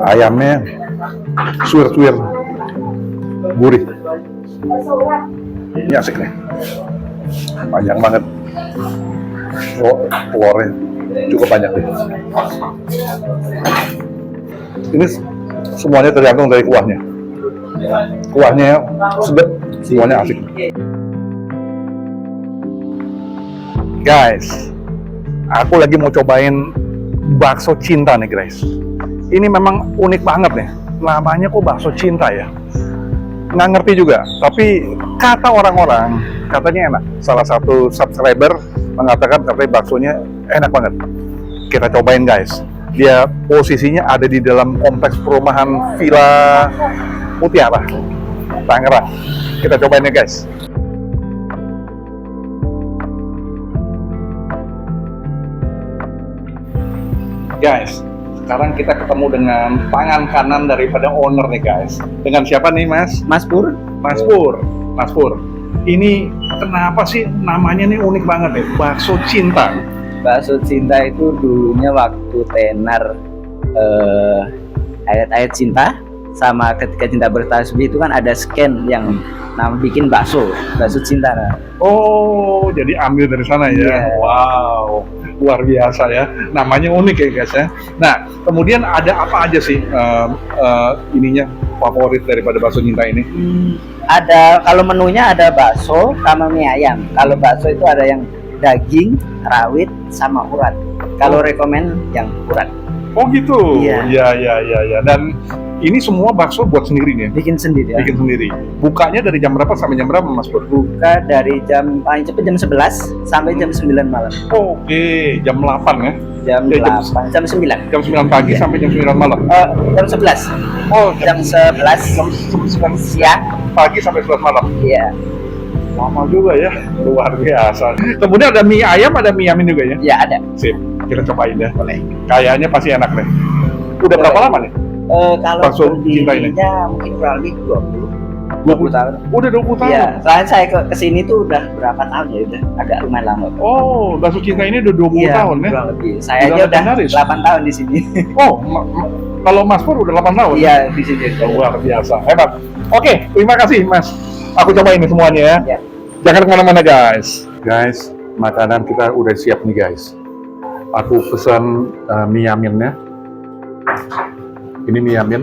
Ayamnya suwir-suwir, gurih. Ini asik nih, panjang banget. Oh, telurnya cukup banyak nih. Ini semuanya tergantung dari kuahnya. Kuahnya sedap, semuanya asik. Guys, aku lagi mau cobain bakso cinta nih guys. Ini memang unik banget nih. Namanya kok bakso cinta ya? Nggak ngerti juga. Tapi kata orang-orang, katanya enak. Salah satu subscriber mengatakan katanya baksonya enak banget. Kita cobain guys. Dia posisinya ada di dalam kompleks perumahan Villa Mutiara, Tangerang. Kita cobain ya guys. Guys, sekarang kita ketemu dengan tangan kanan daripada owner nih guys. Dengan siapa nih Mas? Mas Pur. Mas Pur. Mas Pur. Ini kenapa sih namanya nih unik banget nih? Bakso cinta. Bakso cinta itu dulunya waktu tenar ayat-ayat cinta sama ketika cinta bertasbih itu kan ada scan yang bikin bakso cinta. Oh, jadi ambil dari sana ya? Yeah. Wow, luar biasa ya. Namanya unik ya guys ya. Nah, kemudian ada apa aja sih ininya favorit daripada bakso cinta ini? Ada, kalau menunya ada bakso sama mie ayam. Kalau bakso itu ada yang daging, rawit, sama urat. Kalau rekomen yang urat. Oh gitu? Iya. Ya. Dan ini semua bakso buat sendiri nih? Bikin sendiri ya? Bikin sendiri. Bukanya dari jam berapa sampai jam berapa Mas Pur? Buka dari jam paling cepat jam 11 sampai jam 9 malam. Oke, jam 8 ya? Jam Ya, 8, jam 9. Jam 9 pagi Iya. sampai jam 9 malam? Jam 11. Oh, Jam 11 jam 9 siang. pagi sampai 11 malam? Iya. Lama juga ya, luar biasa. Kemudian ada mie ayam, ada mie yamin juga ya? Ya ada. Sip, kita cobain ya. Boleh. Kayaknya pasti enak nih. Udah berapa lama nih? Kalau Bakso cinta ini? berdirinya mungkin kurang lebih 20 tahun. Udah 20 tahun? Iya, soalnya saya kesini tuh udah berapa tahun ya, udah agak lumayan lama. Oh, bakso cinta ini udah 20 Iya, tahun ya? kurang lebih. Saya Udah aja udah legendaris. 8 tahun di sini. Oh, kalau Mas Pur udah 8 tahun? Iya, di sini. Luar biasa, hebat. Oke, terima kasih Mas. Aku cobain ini semuanya ya. Ya. Jangan kemana-mana guys. Guys, makanan kita udah siap nih guys. Aku pesan mie yaminnya. Ini mie yamin.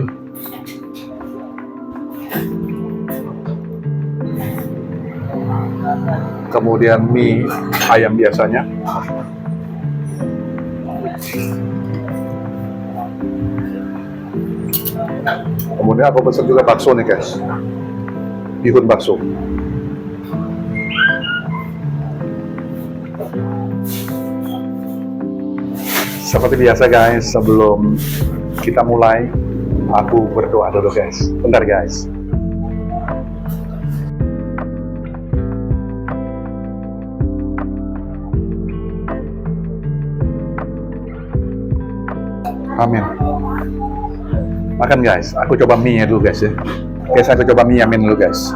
Kemudian mie ayam biasanya. Kemudian aku pesan juga bakso nih guys. Bihun bakso. Seperti biasa guys, sebelum kita mulai, aku berdoa dulu guys. Bentar guys. Amin. Makan guys, aku coba mie-nya dulu guys ya. Guys, aku coba mie yamin dulu guys.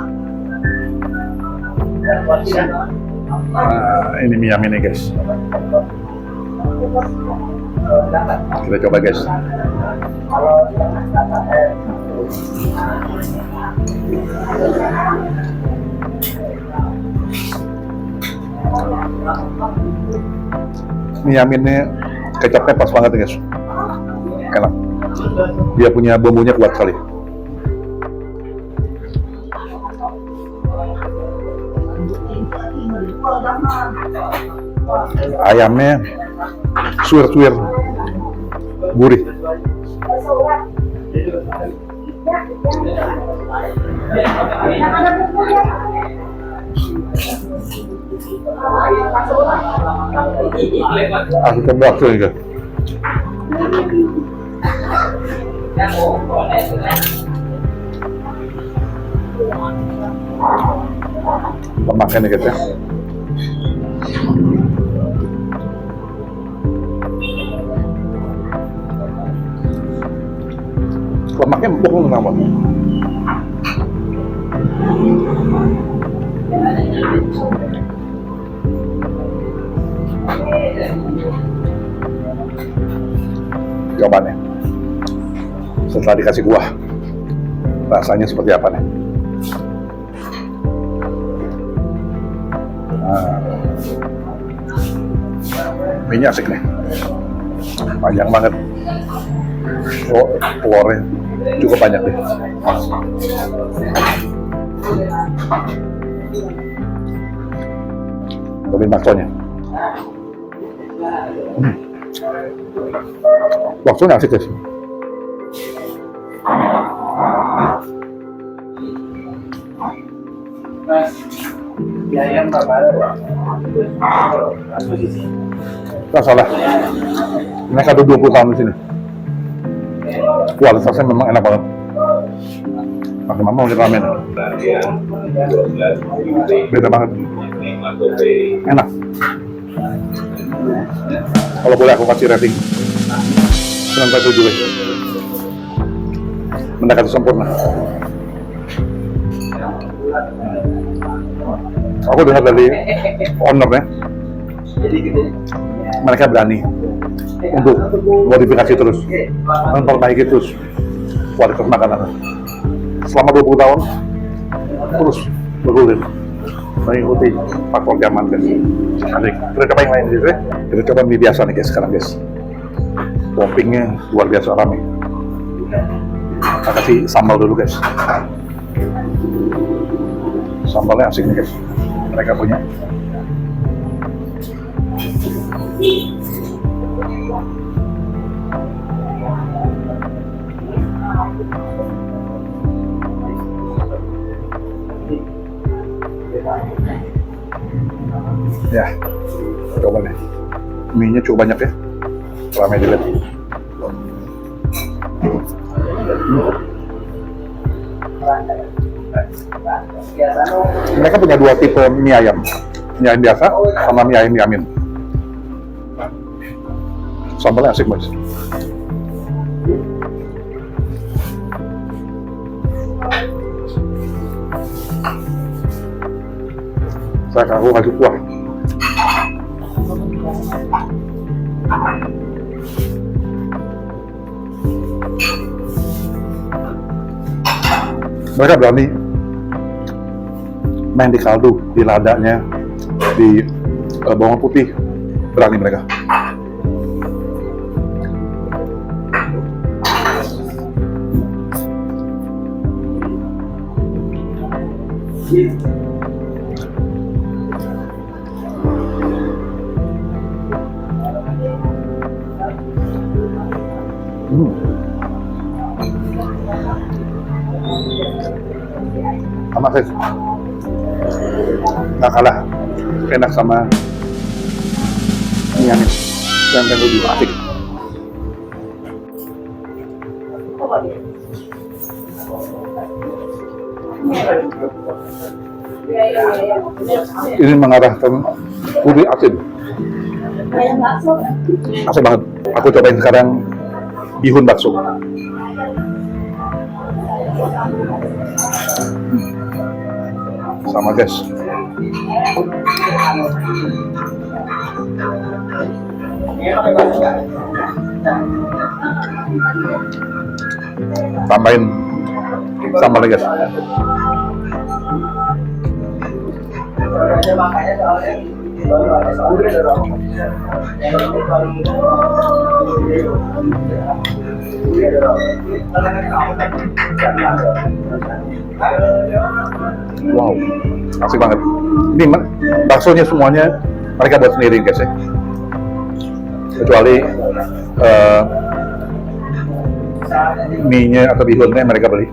Nah, ini mie yamin nih guys. Kita coba guys. Mie yaminnya kecapnya pas banget guys. Enak. Dia punya bumbunya kuat sekali. Ayamnya suwir-suwir, gurih. Aku coba waktu ini. Lemaknya nih guys ya. Lemaknya empuk kenapa? Jawabannya. setelah dikasih kuah. Rasanya seperti apa nih? Nah, mie-nya asik nih, panjang banget. Oh, telurnya cukup banyak deh. Cobain baksonya. Baksonya asik guys. Nggak salah, mereka udah 20 tahun di sini. Kualitasnya memang enak banget. Pakai mama udah ramen. Beda banget. Enak. Kalau boleh aku kasih rating 9,7 guys. Mendekati sempurna. Aku dengar dari ownernya, mereka berani untuk modifikasi terus, memperbaiki terus kualitas makanan. Selama 20 tahun terus bergulir mengikuti faktor zaman guys. Nanti kita coba yang lain guys ya. Kita coba mie biasa nih guys sekarang guys. Toppingnya luar biasa rame. Kita kasih sambal dulu guys. Sambalnya asik nih guys. Mereka punya. Ya, coba nih. Mie-nya cukup banyak ya. Ramai dilihat. Mereka punya dua tipe mie ayam biasa sama mie ayam yamin. Sambalnya asik guys. Saya kasih kuah. Mereka berani main di kaldu, di ladanya, di bawang putih, berani mereka. Sama guys, nggak kalah enak sama mie yamin yang lebih asik. Ini mengarahkan gurih asin. Asik banget. Aku cobain sekarang bihun bakso. Sama guys. Tambahin sambal guys. Wow, asik banget. Ini baksonya semuanya mereka buat sendiri guys ya. Kecuali mie-nya atau bihunnya mereka beli.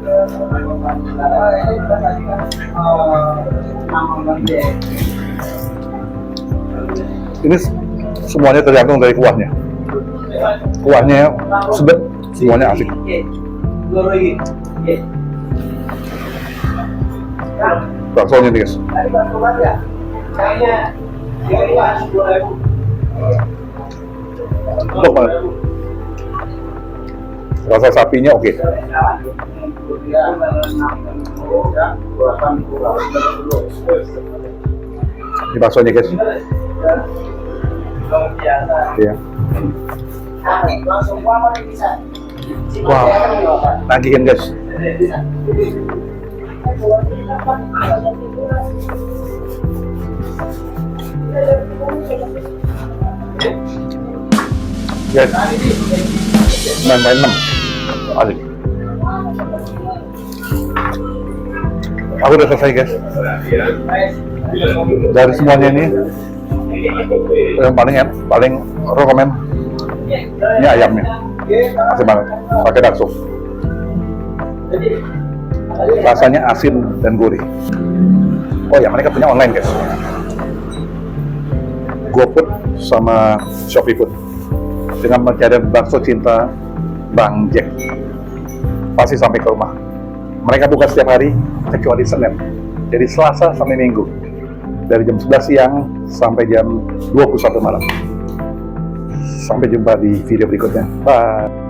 Ini semuanya tergantung dari kuahnya. Kuahnya sedap, semuanya asik. Baksonya nih guys. Enak banget. Rasa sapinya oke. Ini baksonya guys. Iya. Wow, nagihin guys. Guys, 9/6 asik. Aku udah selesai guys. Dari semuanya ini yang paling rekomen ini ayamnya, asik banget, pakai bakso. Rasanya asin dan gurih. Oh ya, mereka punya online guys, GoFood sama Shopee Food. Dengan mencari bakso cinta Bang Jack, pasti sampai ke rumah. Mereka buka setiap hari kecuali Senin, jadi Selasa sampai Minggu, dari jam 11 siang sampai jam 21 malam. Sampai jumpa di video berikutnya. Bye.